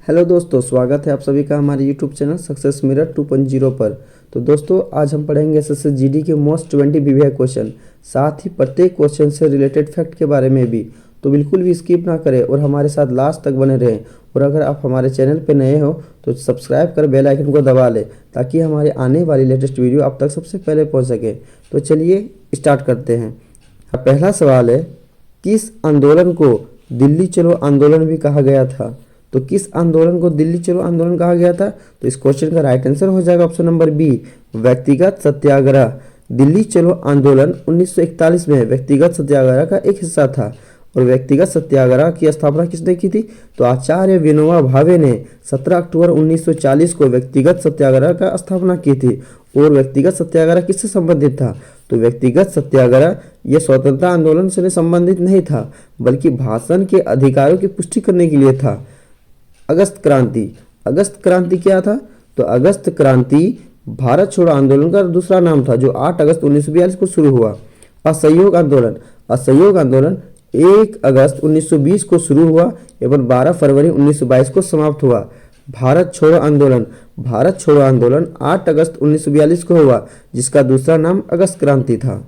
Hello दोस्तों, स्वागत है आप सभी का हमारे यूट्यूब चैनल सक्सेस मिरर 2.0 पर। तो दोस्तों, आज हम पढ़ेंगे एसएससी जीडी के मोस्ट 20 वीवीआई क्वेश्चन, साथ ही प्रत्येक क्वेश्चन से रिलेटेड फैक्ट के बारे में भी। तो बिल्कुल भी स्किप ना करें और हमारे साथ लास्ट तक बने रहें। और अगर आप हमारे चैनल पर नए हो तो सब्सक्राइब कर बेल आइकन को दबा लें, ताकि हमारे आने वाली लेटेस्ट वीडियो आप तक सबसे पहले पहुँच सके। तो चलिए स्टार्ट करते हैं। पहला सवाल है, किस आंदोलन को दिल्ली चलो आंदोलन भी कहा गया था? तो किस आंदोलन को दिल्ली चलो आंदोलन कहा गया था? तो इस क्वेश्चन का राइट आंसर हो जाएगा ऑप्शन नंबर बी, व्यक्तिगत सत्याग्रह। दिल्ली चलो आंदोलन 1941 में व्यक्तिगत सत्याग्रह का एक हिस्सा था। और व्यक्तिगत सत्याग्रह की स्थापना किसने की थी? तो आचार्य विनोबा भावे ने 17 अक्टूबर 1940 को व्यक्तिगत सत्याग्रह का स्थापना की थी। और व्यक्तिगत सत्याग्रह किससे संबंधित था? तो व्यक्तिगत सत्याग्रह यह स्वतंत्रता आंदोलन से संबंधित नहीं था, बल्कि भाषण के अधिकारों की पुष्टि करने के लिए था। अगस्त क्रांति, अगस्त क्रांति क्या था? तो अगस्त क्रांति भारत छोड़ो आंदोलन का दूसरा नाम था, जो 8 अगस्त 1942 को शुरू हुआ। असहयोग आंदोलन, असहयोग आंदोलन 1 अगस्त 1920 को शुरू हुआ एवं 12 फरवरी 1922 को समाप्त हुआ। भारत छोड़ो आंदोलन, भारत छोड़ो आंदोलन 8 अगस्त 1942 को हुआ, जिसका दूसरा नाम अगस्त क्रांति था।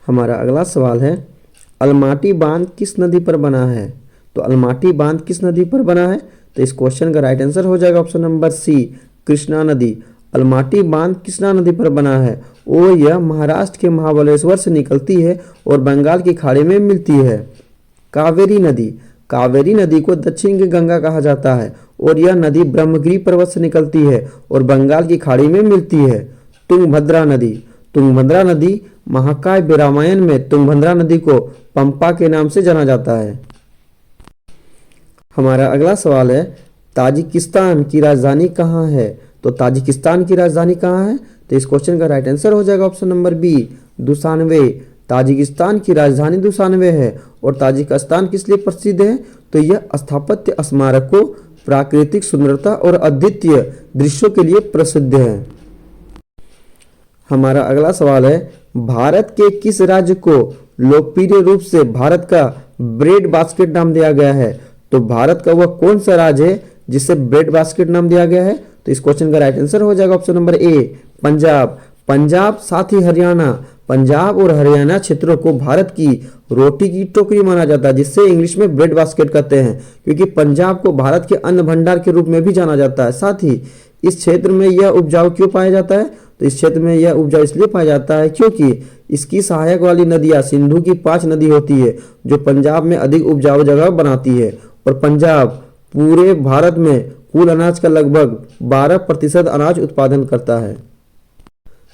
हमारा अगला सवाल है, अलमाटी बांध किस नदी पर बना है? तो अलमाटी बांध किस नदी पर बना है? तो इस क्वेश्चन का राइट आंसर हो जाएगा ऑप्शन नंबर सी, कृष्णा नदी। अलमाटी बांध कृष्णा नदी पर बना है और यह महाराष्ट्र के महाबलेश्वर से निकलती है और बंगाल की खाड़ी में मिलती है। कावेरी नदी, कावेरी नदी को दक्षिण की गंगा कहा जाता है और यह नदी ब्रह्मगिरी पर्वत से निकलती है और बंगाल की खाड़ी में मिलती है। तुंगभद्रा नदी, तुंगभद्रा नदी महाकाव्य रामायण में तुंगभद्रा नदी को पंपा के नाम से जाना जाता है। हमारा अगला सवाल है, ताजिकिस्तान की राजधानी कहाँ है? तो ताजिकिस्तान की राजधानी कहाँ है? तो इस क्वेश्चन का राइट आंसर हो जाएगा ऑप्शन नंबर बी, दुशानवे। ताजिकिस्तान की राजधानी दुशानवे है। और ताजिकिस्तान किस लिए प्रसिद्ध है? तो यह स्थापत्य स्मारकों, प्राकृतिक सुंदरता और अद्वितीय दृश्यों के लिए प्रसिद्ध है। हमारा अगला सवाल है, भारत के किस राज्य को लोकप्रिय रूप से भारत का ब्रेड बास्केट नाम दिया गया है? तो भारत का वह कौन सा राज्य है जिसे ब्रेड बास्केट नाम दिया गया है? तो इस क्वेश्चन का राइट आंसर हो जाएगा option number A, Punjab. Punjab साथ ही हरियाणा, पंजाब और हरियाणा क्षेत्रों को भारत की रोटी की टोकरी माना जाता है, जिससे इंग्लिश में ब्रेड बास्केट कहते हैं, क्योंकि पंजाब को भारत के अन्न भंडार के रूप में भी जाना जाता है। साथ ही इस क्षेत्र में यह उपजाऊ क्यों पाया जाता है? तो इस क्षेत्र में यह उपजाऊ इसलिए पाया जाता है क्योंकि इसकी सहायक वाली नदियां सिंधु की 5 नदी होती है, जो पंजाब में अधिक उपजाऊ जगह बनाती है। और पंजाब पूरे भारत में कुल अनाज का लगभग 12% अनाज उत्पादन करता है।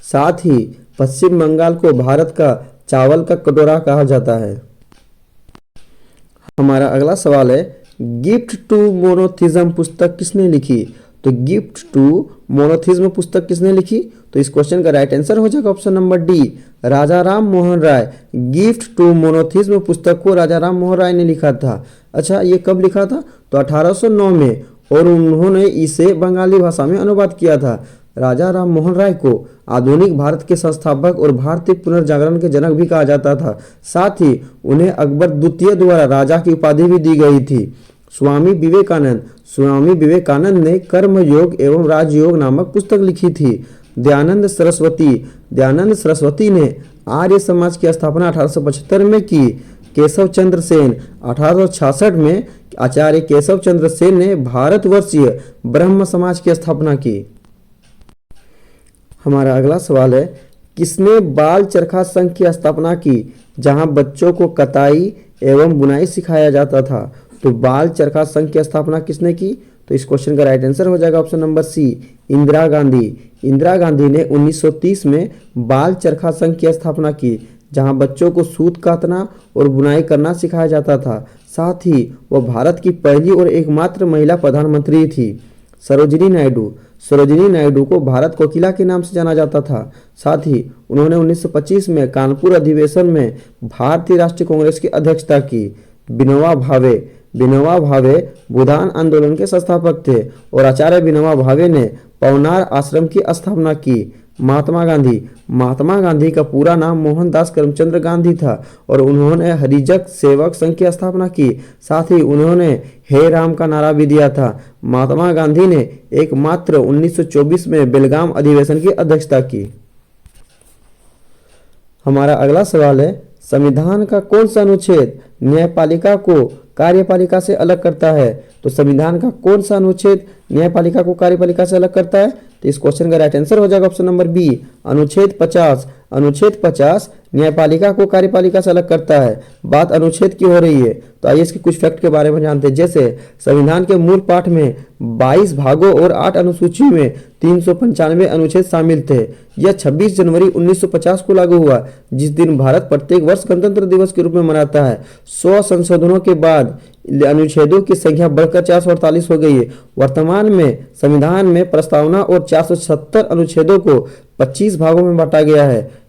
साथ ही पश्चिम बंगाल को भारत का चावल का कटोरा कहा जाता है। हमारा अगला सवाल है, गिफ्ट टू मोनोथिज्म पुस्तक किसने लिखी? तो गिफ्ट टू मोनोथिज्म पुस्तक किसने लिखी? तो इस क्वेश्चन का राइट आंसर हो जाएगा option number D, Raja Ram Mohan Roy. Gift to monotheism पुस्तक को राजा राम मोहन राय ने लिखा था। अच्छा, ये कब लिखा था? तो 1809 में, और उन्होंने इसे बंगाली भाषा में अनुवाद किया था। राजा राम मोहन राय को आधुनिक भारत के संस्थापक और भारतीय पुनर्जागरण के जनक भी कहा जाता था। साथ ही उन्हें अकबर द्वितीय द्वारा राजा की उपाधि भी दी गई थी। स्वामी विवेकानंद, स्वामी विवेकानंद ने कर्म योग एवं राजयोग नामक पुस्तक लिखी थी। दयानंद सरस्वती, दयानंद सरस्वती ने आर्य समाज की स्थापना 1875 में की। केशव चंद्र सेन, 1866 में आचार्य केशव चंद्र सेन ने भारतवर्षीय ब्रह्म समाज की स्थापना की। हमारा अगला सवाल है, किसने बाल चरखा संघ की स्थापना की, जहां बच्चों को कताई एवं बुनाई सिखाया जाता था? तो बाल चरखा संघ की स्थापना किसने की? तो इस क्वेश्चन का राइट आंसर हो जाएगा option number C, Indira Gandhi. Indira Gandhi ने 1930 में बाल चरखा संघ की स्थापना की, जहां बच्चों को सूत काटना और बुनाई करना सिखाया जाता था। साथ ही वह भारत की पहली और एकमात्र महिला प्रधानमंत्री थी। सरोजिनी नायडू, सरोजिनी नायडू को भारत कोकिला के नाम से जाना जाता था। साथ ही उन्होंने 1925 में कानपुर अधिवेशन में भारतीय राष्ट्रीय कांग्रेस की अध्यक्षता की। विनोबा भावे, विनोबा भावे भूदान आंदोलन के संस्थापक थे और आचार्य विनोबा भावे ने पवनार आश्रम की स्थापना की। महात्मा गांधी। महात्मा गांधी का पूरा नाम मोहनदास करमचंद गांधी था और उन्होंने हरिजन सेवक संघ की स्थापना की। साथ ही उन्होंने हे राम का नारा भी दिया था। महात्मा गांधी ने एकमात्र 1924 में बेलगाम अधिवेशन की अध्यक्षता की। हमारा अगला सवाल है, संविधान का कौन सा अनुच्छेद न्यायपालिका को कार्यपालिका से अलग करता है? तो संविधान का कौन सा अनुच्छेद न्यायपालिका को कार्यपालिका से अलग करता है? तो इस क्वेश्चन का राइट आंसर हो जाएगा ऑप्शन नंबर बी, अनुच्छेद 50। अनुच्छेद 50 न्यायपालिका को कार्यपालिका से अलग करता है। बात अनुच्छेद की हो रही है तो आइए इसके कुछ फैक्ट के बारे में जानते हैं। जैसे संविधान के मूल पाठ में 22 भागों और 8 अनुसूची में 395 अनुच्छेद शामिल थे। यह 26 जनवरी 1950 को लागू हुआ, जिस दिन भारत प्रत्येक वर्ष गणतंत्र दिवस के रूप में मनाता है। 100 संशोधनों के बाद अनुच्छेदों की संख्या बढ़कर 448 हो गई है। वर्तमान में संविधान में प्रस्तावना और 470 अनुच्छेदों को 25 भागों में बांटा गया है।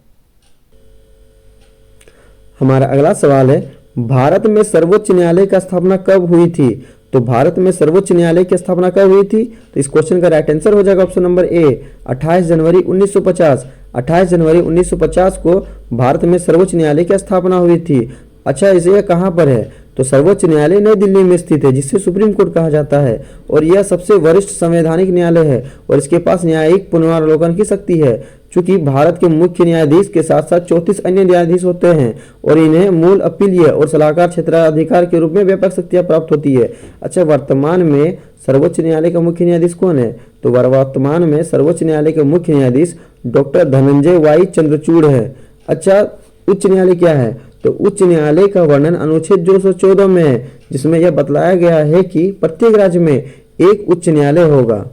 हमारा अगला सवाल है, भारत में सर्वोच्च न्यायालय की स्थापना कब हुई थी? तो भारत में सर्वोच्च न्यायालय की स्थापना कब हुई थी? तो इस क्वेश्चन का राइट आंसर हो जाएगा ऑप्शन नंबर ए, 28 जनवरी 1950। 28 जनवरी 1950 को भारत में सर्वोच्च न्यायालय की स्थापना हुई थी। अच्छा, इसे यह कहाँ पर है? तो सर्वोच्च न्यायालय नई दिल्ली में स्थित है, जिसे सुप्रीम कोर्ट कहा जाता है और यह सबसे वरिष्ठ संवैधानिक न्यायालय है और इसके पास न्यायिक पुनरावलोकन की शक्ति है। चूंकि भारत के मुख्य न्यायाधीश के साथ साथ 34 अन्य न्यायाधीश होते हैं और इन्हें मूल अपीलीय और सलाहकार क्षेत्राधिकार के रूप में व्यापक शक्तियां प्राप्त होती है। अच्छा, वर्तमान में सर्वोच्च न्यायालय का मुख्य न्यायाधीश कौन है? तो वर्तमान में सर्वोच्च न्यायालय के मुख्य न्यायाधीश डॉक्टर धनंजय वाई चंद्रचूड़ है। अच्छा, उच्च न्यायालय क्या है? तो उच्च न्यायालय का वर्णन अनुच्छेद 214 में है, जिसमें यह बतलाया गया है कि प्रत्येक राज्य में एक उच्च न्यायालय होगा।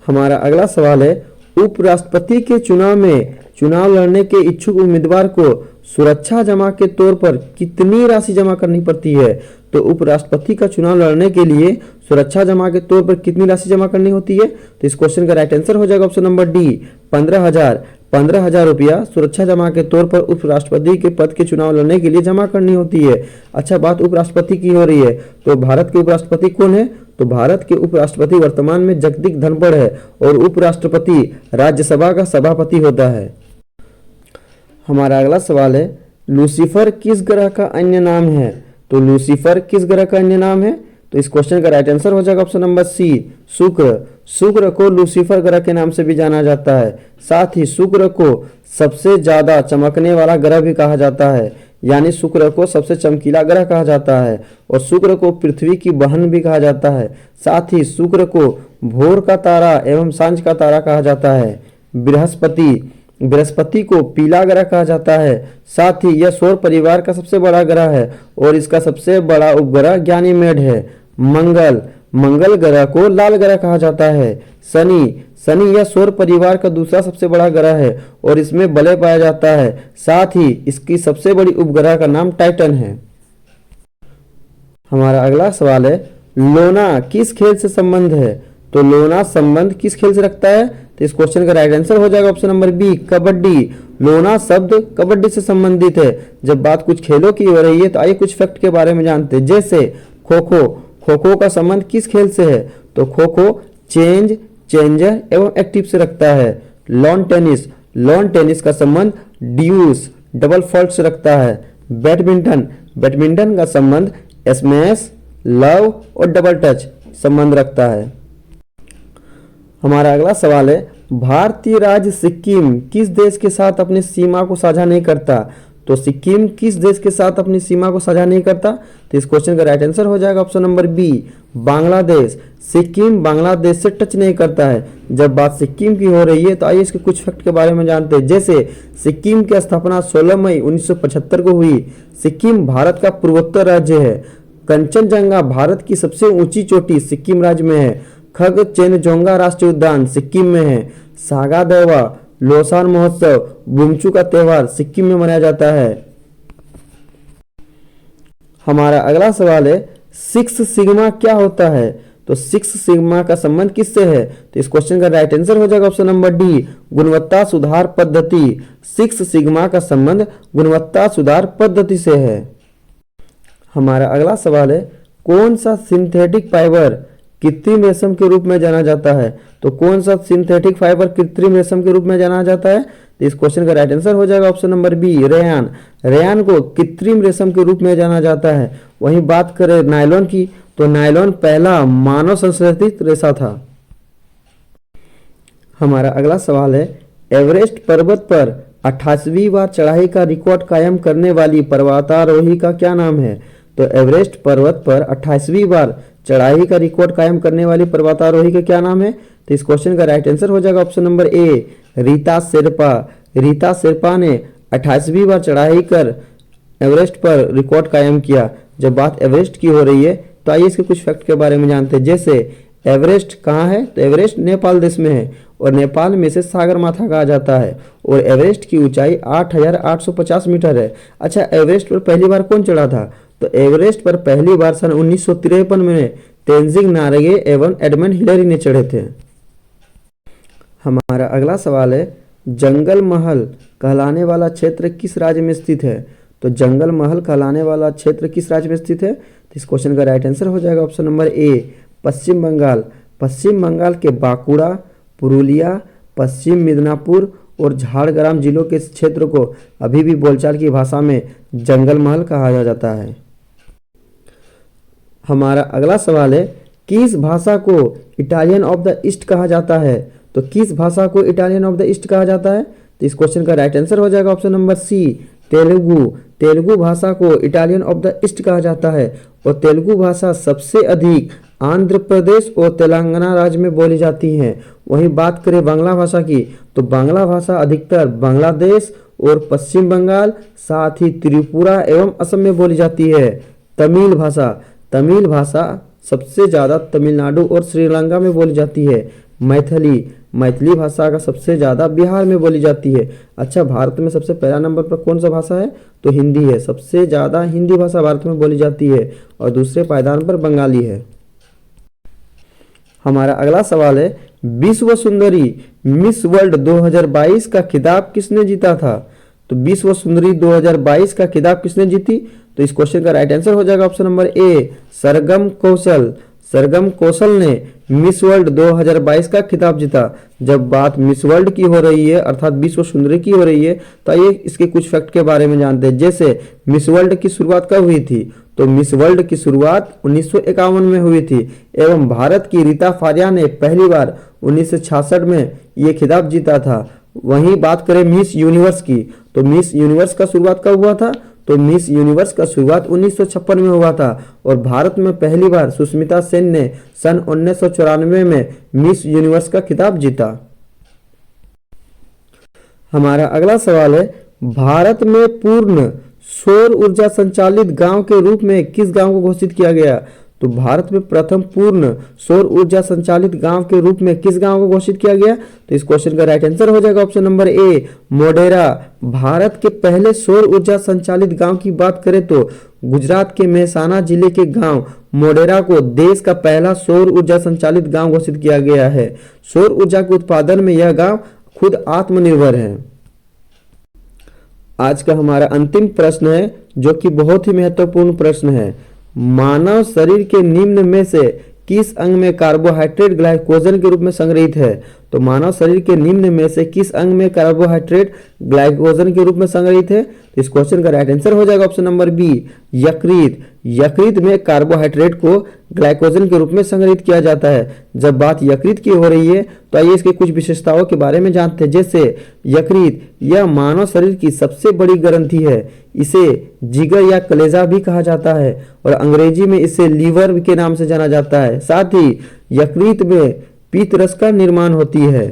हमारा अगला सवाल है, उपराष्ट्रपति के चुनाव में चुनाव लड़ने के इच्छुक उम्मीदवार को सुरक्षा जमा के तौर पर कितनी राशि जमा करनी पड़ती है? तो उपराष्ट्रपति का चुनाव लड़ने के लिए सुरक्षा जमा के तौर पर कितनी राशि जमा करनी होती है? तो इस क्वेश्चन का राइट आंसर हो जाएगा ऑप्शन नंबर डी, 15,000 रुपया सुरक्षा जमा के तौर पर उपराष्ट्रपति के पद के चुनाव लड़ने के लिए जमा करनी होती है। अच्छा, बात उपराष्ट्रपति की हो रही है तो भारत के उपराष्ट्रपति कौन है? तो भारत के उपराष्ट्रपति वर्तमान में जगदीप धनखड़ है और उपराष्ट्रपति राज्यसभा का सभापति होता है। हमारा अगला सवाल है, लूसीफर किस ग्रह का अन्य नाम है? तो लूसीफर किस ग्रह का अन्य नाम है? तो इस क्वेश्चन का राइट आंसर हो जाएगा ऑप्शन नंबर सी, शुक्र। शुक्र को लूसीफर ग्रह के नाम से भी जाना जाता है। साथ ही शुक्र को सबसे ज्यादा चमकने वाला ग्रह भी कहा जाता है, यानी शुक्र को सबसे चमकीला ग्रह कहा जाता है और शुक्र को पृथ्वी की बहन भी कहा जाता है। साथ ही शुक्र को भोर का तारा एवं सांझ का तारा कहा जाता है। बृहस्पति को पीला ग्रह कहा जाता है। साथ ही यह सौर परिवार का सबसे बड़ा ग्रह है और इसका सबसे बड़ा उपग्रह गैनीमेड है। मंगल ग्रह को लाल ग्रह कहा जाता है। शनि यह सौर परिवार का दूसरा सबसे बड़ा ग्रह है और इसमें बलय पाया जाता है। साथ ही इसकी सबसे बड़ी उपग्रह का नाम टाइटन है। हमारा अगला सवाल है, लोना किस खेल से संबंध है? तो लोना संबंध किस खेल से रखता है? तो इस क्वेश्चन का राइट आंसर हो जाएगा ऑप्शन नंबर बी, कबड्डी। लोना शब्द कबड्डी से संबंधित है। जब बात कुछ खेलों की हो रही है तो आइए कुछ फैक्ट के बारे में जानते हैं। जैसे खो-खो का संबंध किस खेल से है? तो खो-खो चेंजर एवं एक्टिव से रखता है। लॉन टेनिस का संबंध ड्यूस डबल फॉल्ट से रखता है। बैडमिंटन का संबंध स्मैश लव और डबल टच संबंध रखता है। हमारा अगला सवाल है, भारतीय राज्य सिक्किम किस देश के साथ अपनी सीमा को साझा नहीं करता? तो सिक्किम किस देश के साथ अपनी सीमा को साझा नहीं करता? तो इस क्वेश्चन का राइट आंसर हो जाएगा option number B, Bangladesh. Sikkim Bangladesh से टच नहीं करता है। जब बात सिक्किम की हो रही है तो आइए इसके कुछ फैक्ट के बारे में जानते हैं। जैसे सिक्किम की स्थापना 16 मई 1975 को हुई। सिक्किम भारत का पूर्वोत्तर राज्य है। कंचनजंगा भारत की सबसे ऊंची चोटी सिक्किम राज्य में है। खगचेनजोंगा राष्ट्रीय उद्यान सिक्किम में है। सागा दावा, लोसार महोत्सव, बुमचू का त्योहार सिक्किम में मनाया जाता है। हमारा अगला सवाल है, 6 सिग्मा क्या होता है? तो 6 सिग्मा का संबंध किससे है? तो इस क्वेश्चन का राइट आंसर हो जाएगा ऑप्शन नंबर डी, गुणवत्ता सुधार पद्धति। 6 सिग्मा का संबंध गुणवत्ता सुधार पद्धति से है। हमारा अगला सवाल है, कौन सा सिंथेटिक फाइबर कृत्रिम रेशम के रूप में जाना जाता है? तो कौन सा सिंथेटिक फाइबर कृत्रिम रेशम के रूप में जाना जाता है? तो इस क्वेश्चन का राइट आंसर हो जाएगा option number B, rayon. Rayon को कृत्रिम रेशम के रूप में जाना जाता है। वहीं बात करें नायलॉन की, तो नायलॉन पहला मानव संश्लेषित रेशा था। हमारा अगला सवाल है, एवरेस्ट पर्वत पर 28वीं बार चढ़ाई का रिकॉर्ड कायम करने वाली पर्वतारोही का क्या नाम है? तो एवरेस्ट पर्वत पर 28वीं बार चढ़ाई का रिकॉर्ड कायम करने वाली पर्वतारोही का क्या नाम है? तो इस क्वेश्चन का राइट आंसर हो जाएगा option number A, Rita Sherpa. Rita Sherpa ने 28वीं बार चढ़ाई कर एवरेस्ट पर रिकॉर्ड कायम किया। जब बात एवरेस्ट की हो रही है तो आइए इसके कुछ फैक्ट के बारे में जानते हैं। जैसे एवरेस्ट कहाँ है? तो एवरेस्ट नेपाल देश में है और नेपाल में से सागरमाथा कहा जाता है और एवरेस्ट की ऊंचाई 8,850 मीटर है। अच्छा, एवरेस्ट पर पहली बार कौन चढ़ा था? तो एवरेस्ट पर पहली बार सन 1953 में तेंजिंग नार्गे एवं एडमंड हिलरी ने चढ़े थे। हमारा अगला सवाल है, जंगल महल कहलाने वाला क्षेत्र किस राज्य में स्थित है? तो जंगल महल कहलाने वाला क्षेत्र किस राज्य में स्थित है? तो इस क्वेश्चन का राइट आंसर हो जाएगा ऑप्शन नंबर ए, पश्चिम बंगाल। पश्चिम बंगाल के बांकुड़ा, पुरुलिया, पश्चिम मिदनापुर और झारग्राम जिलों के क्षेत्र को अभी भी बोलचाल की भाषा में जंगल महल कहा जाता है। हमारा अगला सवाल है, किस भाषा को इटालियन ऑफ द ईस्ट कहा जाता है? तो किस भाषा को इटालियन ऑफ द ईस्ट कहा जाता है? तो इस क्वेश्चन का राइट आंसर हो जाएगा option number C, Telugu. Telugu भाषा को इटालियन ऑफ द ईस्ट कहा जाता है और तेलुगु भाषा सबसे अधिक आंध्र प्रदेश और तेलंगाना राज्य में बोली जाती है। वहीं बात करें बांग्ला भाषा की, तो बांग्ला भाषा अधिकतर बांग्लादेश और पश्चिम बंगाल, साथ ही त्रिपुरा एवं असम में बोली जाती है। तमिल भाषा सबसे ज़्यादा तमिलनाडु और श्रीलंका में बोली जाती है। मैथिली भाषा का सबसे ज़्यादा बिहार में बोली जाती है। अच्छा, भारत में सबसे पहला नंबर पर कौन सा भाषा है? तो हिंदी है। सबसे ज़्यादा हिंदी भाषा भारत में बोली जाती है और दूसरे पायदान पर बंगाली है। हमारा अगला सवाल है, विश्व सुंदरी मिस वर्ल्ड 2022 का खिताब किसने जीता था? तो विश्व सुंदरी 2022 का खिताब किसने जीती? तो इस क्वेश्चन का राइट आंसर हो जाएगा ऑप्शन नंबर ए, सरगम कौशल। सरगम कौशल ने मिस वर्ल्ड 2022 का खिताब जीता। जब बात मिस वर्ल्ड की हो रही है अर्थात विश्व सुंदरी की हो रही है तो आइए इसके कुछ फैक्ट के बारे में जानते हैं। जैसे मिस वर्ल्ड की शुरुआत कब हुई थी? तो मिस वर्ल्ड की शुरुआत 1951 में हुई थी एवं भारत की रीता फारिया ने पहली बार 1966 में ये खिताब जीता था। वहीं बात करें मिस यूनिवर्स की, तो मिस यूनिवर्स का शुरुआत कब हुआ था? तो मिस यूनिवर्स का शुरुआत 1956 में हुआ था और भारत में पहली बार सुष्मिता सेन ने सन 1994 में मिस यूनिवर्स का खिताब जीता। हमारा अगला सवाल है, भारत में पूर्ण सौर ऊर्जा संचालित गांव के रूप में किस गांव को घोषित किया गया? तो भारत में प्रथम पूर्ण सौर ऊर्जा संचालित गांव के रूप में किस गांव को घोषित किया गया? तो इस क्वेश्चन का राइट आंसर हो जाएगा option number A, Modhera. Bharat के पहले सौर ऊर्जा संचालित गांव की बात करें तो गुजरात के मेहसाना जिले के गांव मोढेरा को देश का पहला सौर ऊर्जा संचालित गांव घोषित किया गया है। सौर ऊर्जा के उत्पादन में यह गांव खुद आत्मनिर्भर है। आज का हमारा अंतिम प्रश्न है जो कि बहुत ही महत्वपूर्ण प्रश्न है, मानव शरीर के निम्न में से किस अंग में कार्बोहाइड्रेट ग्लाइकोजन के रूप में संग्रहित है? तो मानव शरीर के निम्न में से किस अंग में कार्बोहाइड्रेट ग्लाइकोजन के रूप में संग्रहित है? तो इस क्वेश्चन का राइट आंसर हो जाएगा ऑप्शन नंबर बी, यकृत। यकृत में कार्बोहाइड्रेट को ग्लाइकोजन के रूप में संग्रहित किया जाता है। जब बात यकृत की हो रही है तो आइए इसके कुछ विशेषताओं के बारे में जानते हैं। जैसे यकृत यह मानव शरीर की सबसे बड़ी ग्रंथि है। इसे जिगर या कलेजा भी कहा जाता है और अंग्रेजी में इसे लीवर के नाम से जाना जाता है। साथ ही यकृत में पीत रस का निर्माण होती है।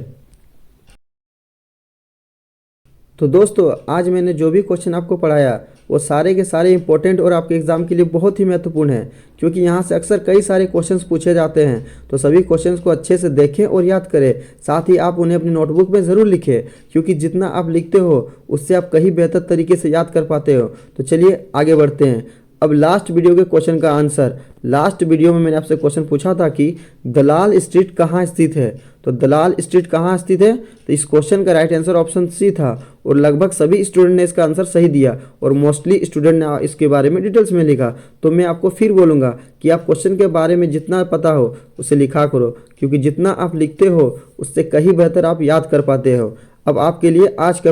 तो दोस्तों, आज मैंने जो भी क्वेश्चन आपको पढ़ाया वो सारे के सारे इंपॉर्टेंट और आपके एग्जाम के लिए बहुत ही महत्वपूर्ण है, क्योंकि यहाँ से अक्सर कई सारे क्वेश्चंस पूछे जाते हैं। तो सभी क्वेश्चंस को अच्छे से देखें और याद करें। साथ ही आप उन्हें अपनी नोटबुक में ज़रूर लिखें, क्योंकि जितना आप लिखते हो उससे आप कहीं बेहतर तरीके से याद कर पाते हो। तो चलिए आगे बढ़ते हैं। अब लास्ट वीडियो के क्वेश्चन का आंसर, लास्ट वीडियो में मैंने आपसे क्वेश्चन पूछा था कि दलाल स्ट्रीट कहाँ स्थित है। तो दलाल स्ट्रीट कहाँ स्थित है, तो इस क्वेश्चन का राइट आंसर ऑप्शन सी था और लगभग सभी स्टूडेंट ने इसका आंसर सही दिया और मोस्टली स्टूडेंट ने इसके बारे में डिटेल्स में लिखा। तो मैं आपको फिर बोलूँगा कि आप क्वेश्चन के बारे में जितना पता हो उसे लिखा करो, क्योंकि जितना आप लिखते हो उससे कहीं बेहतर आप याद कर पाते हो। अब आपके लिए आज का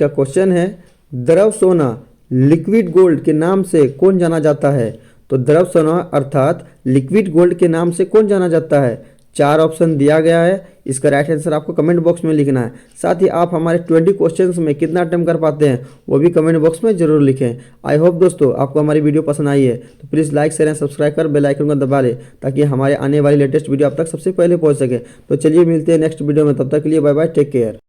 क्वेश्चन है, द्रव सोना लिक्विड गोल्ड के नाम से कौन जाना जाता है। तो द्रव सोना अर्थात लिक्विड गोल्ड के नाम से कौन जाना जाता है। 4 ऑप्शन दिया गया है, इसका राइट आंसर आपको कमेंट बॉक्स में लिखना है। साथ ही आप हमारे 20 क्वेश्चंस में कितना अटेम्प्ट कर पाते हैं वो भी कमेंट बॉक्स में जरूर लिखें। आई होप दोस्तों आपको हमारी वीडियो पसंद आई है, तो please like share and subscribe कर बेल आइकन को दबा लें ताकि हमारे आने वाली लेटेस्ट वीडियो आप तक सबसे पहले पहुंच सके। तो चलिए मिलते हैं नेक्स्ट वीडियो में, तब तक के लिए बाय बाय, टेक केयर।